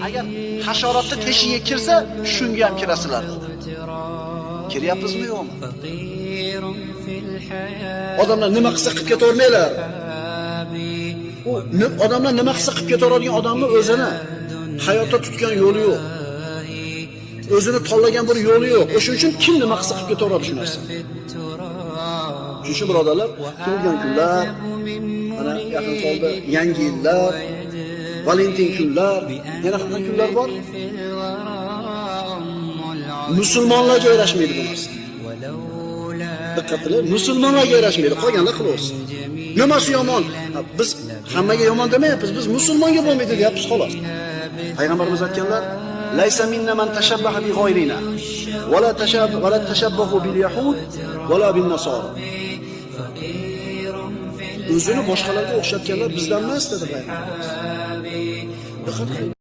Agar hasharotni teshiga kirsa, shunga ham kirasizlar dedi. Kiryapmizmi yo'qmi? Odamlar nima qilsa qilib ketavermaylar. Odamlar nima qilsa qilib ketaveradigan odamni o'zini hayotda tutgan yo'li yo'q. O'zini tanlagan bir yo'li yo'q. O'shuning uchun kim nima qilsa qilib ketaveradi shu narsa. Shuning uchun birodarlar, tug'ilgan kunlar, mana yaqin qoldi yangi yillar, Valentin kunlar, yana qanday kunlar bor? Musulmonlarga yarashmaydi bu narsa. Diqqat qiling, musulmonlarga yarashmaydi, qolganlar qilaversin. Nimasi yomon? Biz hammaga yomon demayapmiz, biz musulmonga bo'lmaydi deyapmiz xolos. Payg'ambarimiz aytganlar: "Laysa minna man tashabbaha bi ghayrina, va la tashabbahu bil yahud, va la bin nasara." O'zini boshqalarga o'xshatganlar bizdan emas dedi Payg'ambarimiz. Diqqat qiling.